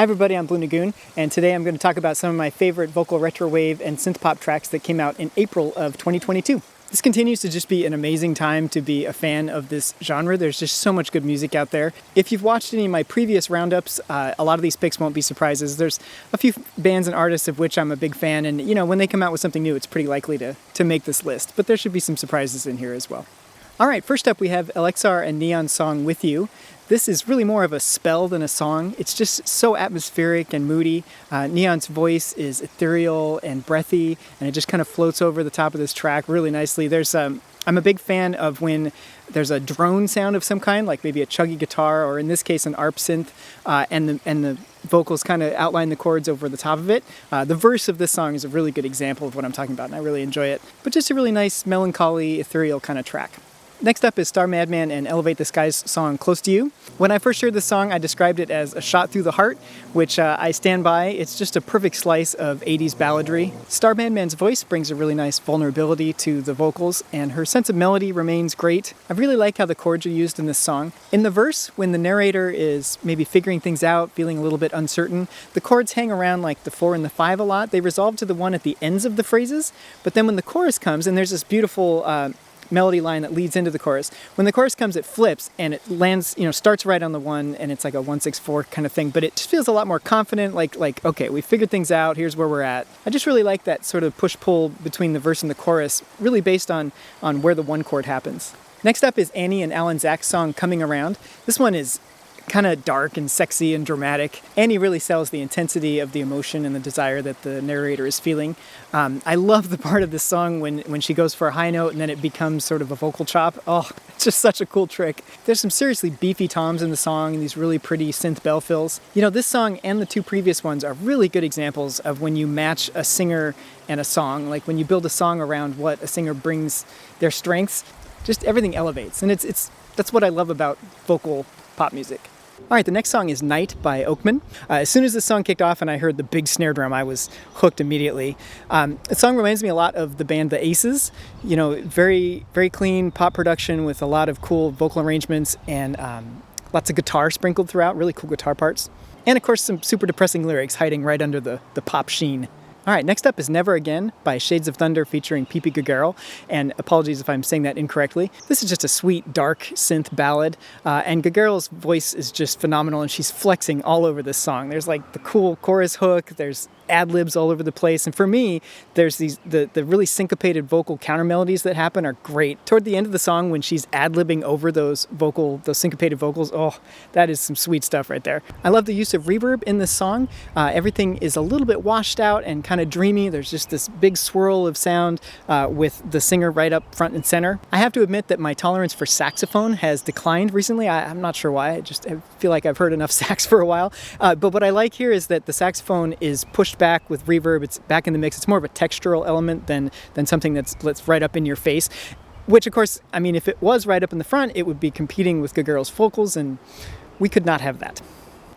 Hi everybody, I'm Blue Lagoon, and today I'm going to talk about some of my favorite vocal retrowave and synthpop tracks that came out in April of 2022. This continues to just be an amazing time to be a fan of this genre. There's just so much good music out there. If you've watched any of my previous roundups, a lot of these picks won't be surprises. There's a few bands and artists of which I'm a big fan, and you know, when they come out with something new, it's pretty likely to make this list. But there should be some surprises in here as well. Alright, first up we have eLxAr and Neaon's song With You. This is really more of a spell than a song. It's just so atmospheric and moody. Neaon's voice is ethereal and breathy, and it just kind of floats over the top of this track really nicely. I'm a big fan of when there's a drone sound of some kind, like maybe a chuggy guitar, or in this case an ARP synth, and the vocals kind of outline the chords over the top of it. The verse of this song is a really good example of what I'm talking about, and I really enjoy it. But just a really nice, melancholy, ethereal kind of track. Next up is Star Madman and Elevate the Sky's song Close to You. When I first heard this song, I described it as a shot through the heart, which I stand by. It's just a perfect slice of 80s balladry. Star Madman's voice brings a really nice vulnerability to the vocals, and her sense of melody remains great. I really like how the chords are used in this song. In the verse, when the narrator is maybe figuring things out, feeling a little bit uncertain, the chords hang around like the 4 and the 5 a lot. They resolve to the 1 at the ends of the phrases, but then when the chorus comes, and there's this beautiful melody line that leads into the chorus. When the chorus comes, it flips and it lands, starts right on the 1, and it's like a 1-6-4 kind of thing, but it just feels a lot more confident, like okay, we figured things out, here's where we're at. I just really like that sort of push-pull between the verse and the chorus, really based on where the 1 chord happens. Next up is Annie and Allan song Coming Around. This one is kind of dark and sexy and dramatic. Annie really sells the intensity of the emotion and the desire that the narrator is feeling. I love the part of this song when she goes for a high note and then it becomes sort of a vocal chop. Oh, it's just such a cool trick. There's some seriously beefy toms in the song and these really pretty synth bell fills. You know, this song and the 2 previous ones are really good examples of when you match a singer and a song, like when you build a song around what a singer brings their strengths, just everything elevates. And that's what I love about vocal pop music. Alright, the next song is Night by Oakman. As soon as this song kicked off and I heard the big snare drum, I was hooked immediately. The song reminds me a lot of the band The Aces. You know, very, very clean pop production with a lot of cool vocal arrangements and lots of guitar sprinkled throughout, really cool guitar parts. And of course some super depressing lyrics hiding right under the pop sheen. Alright, next up is Never Again by Shades of Thunder featuring Pipi Gogerl, and apologies if I'm saying that incorrectly. This is just a sweet, dark synth ballad, and Gogerl's voice is just phenomenal, and she's flexing all over this song. There's like the cool chorus hook, there's ad-libs all over the place, and for me, there's the really syncopated vocal counter melodies that happen are great. Toward the end of the song, when she's ad-libbing over those syncopated vocals, oh, that is some sweet stuff right there. I love the use of reverb in this song. Everything is a little bit washed out and kind of dreamy. There's just this big swirl of sound with the singer right up front and center. I have to admit that my tolerance for saxophone has declined recently. I'm not sure why. I feel like I've heard enough sax for a while. But what I like here is that the saxophone is pushed back with reverb. It's back in the mix. It's more of a textural element than something that's right up in your face. Which, of course, I mean, if it was right up in the front, it would be competing with Gogerl's vocals, and we could not have that.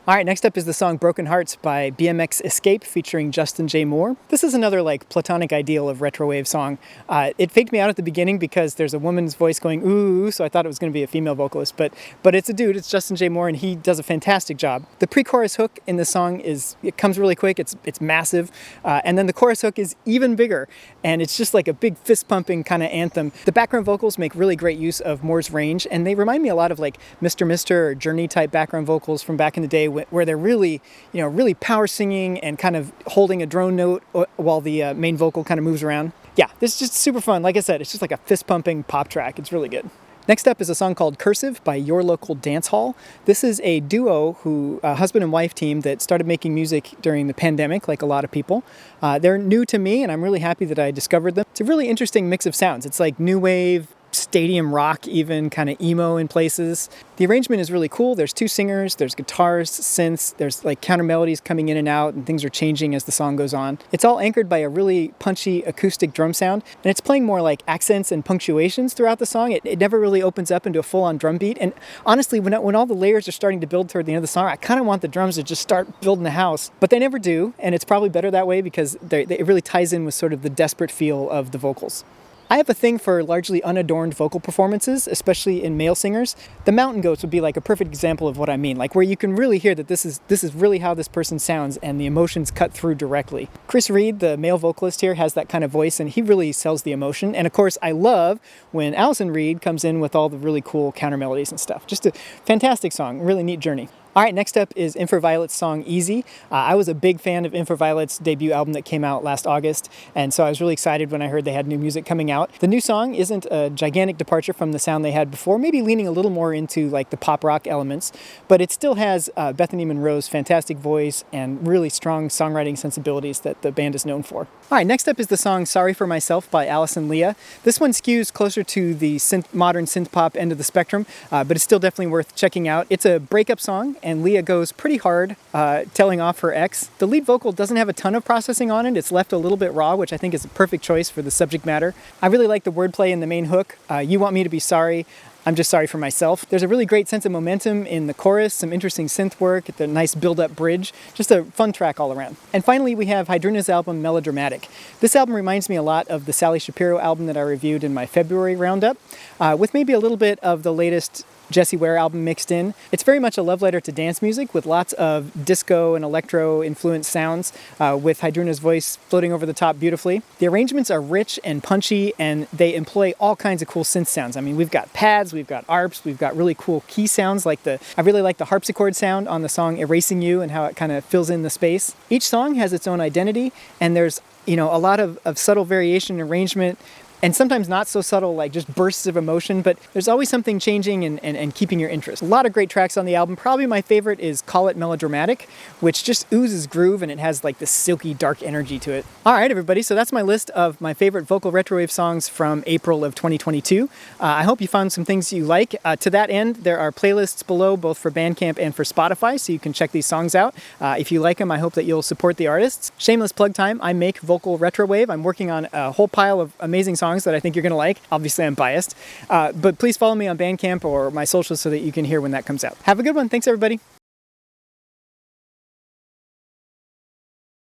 Alright, next up is the song Broken Hearts by BMX Escape featuring Justin J. Moore. This is another like platonic ideal of retrowave song. It faked me out at the beginning because there's a woman's voice going ooh, so I thought it was going to be a female vocalist, but it's a dude, it's Justin J. Moore, and he does a fantastic job. The pre-chorus hook in this song it comes really quick, it's massive, and then the chorus hook is even bigger, and it's just like a big fist-pumping kind of anthem. The background vocals make really great use of Moore's range, and they remind me a lot of like Mr. Mister or Journey type background vocals from back in the day where they're really, really power singing and kind of holding a drone note while the main vocal kind of moves around. Yeah, this is just super fun. Like I said, it's just like a fist-pumping pop track. It's really good. Next up is a song called Cursive by Your Local Dance Hall. This is a duo husband and wife team that started making music during the pandemic, like a lot of people. They're new to me, and I'm really happy that I discovered them. It's a really interesting mix of sounds. It's like new wave, stadium rock, even kind of emo in places. The arrangement is really cool. There's 2 singers, there's guitars, synths, there's like counter melodies coming in and out, and things are changing as the song goes on. It's all anchored by a really punchy acoustic drum sound, and it's playing more like accents and punctuations throughout the song. It never really opens up into a full-on drum beat, and honestly, when all the layers are starting to build toward the end of the song, I kind of want the drums to just start building the house, but they never do, and it's probably better that way because it really ties in with sort of the desperate feel of the vocals. I have a thing for largely unadorned vocal performances, especially in male singers. The Mountain Goats would be like a perfect example of what I mean, like where you can really hear that this is really how this person sounds and the emotions cut through directly. Chris Reed, the male vocalist here, has that kind of voice and he really sells the emotion. And of course, I love when Allison Reed comes in with all the really cool counter melodies and stuff. Just a fantastic song, really neat journey. All right, next up is Infraviolet's song Easy. I was a big fan of Infraviolet's debut album that came out last August, and so I was really excited when I heard they had new music coming out. The new song isn't a gigantic departure from the sound they had before, maybe leaning a little more into like the pop rock elements, but it still has Bethany Monroe's fantastic voice and really strong songwriting sensibilities that the band is known for. All right, next up is the song Sorry for Myself by Allison Leah. This one skews closer to the modern synth pop end of the spectrum, but it's still definitely worth checking out. It's a breakup song, and Leah goes pretty hard telling off her ex. The lead vocal doesn't have a ton of processing on it. It's left a little bit raw, which I think is a perfect choice for the subject matter. I really like the wordplay in the main hook. You want me to be sorry. I'm just sorry for myself. There's a really great sense of momentum in the chorus, some interesting synth work, the nice build-up bridge, just a fun track all around. And finally, we have Heidrunna's album Melodramatic. This album reminds me a lot of the Sally Shapiro album that I reviewed in my February roundup, with maybe a little bit of the latest Jessie Ware album mixed in. It's very much a love letter to dance music with lots of disco and electro influenced sounds, with Heidrunna's voice floating over the top beautifully. The arrangements are rich and punchy and they employ all kinds of cool synth sounds. I mean, we've got pads, we've got arps, we've got really cool key sounds like I really like the harpsichord sound on the song Erasing You and how it kind of fills in the space. Each song has its own identity and there's, a lot of subtle variation in arrangement, and sometimes not so subtle, like just bursts of emotion, but there's always something changing and keeping your interest. A lot of great tracks on the album. Probably my favorite is Call It Melodramatic, which just oozes groove and it has like this silky, dark energy to it. All right, everybody, so that's my list of my favorite vocal retrowave songs from April of 2022. I hope you found some things you like. To that end, there are playlists below, both for Bandcamp and for Spotify, so you can check these songs out. If you like them, I hope that you'll support the artists. Shameless plug time, I make vocal retrowave. I'm working on a whole pile of amazing songs that I think you're going to like. Obviously, I'm biased. But please follow me on Bandcamp or my socials so that you can hear when that comes out. Have a good one. Thanks, everybody.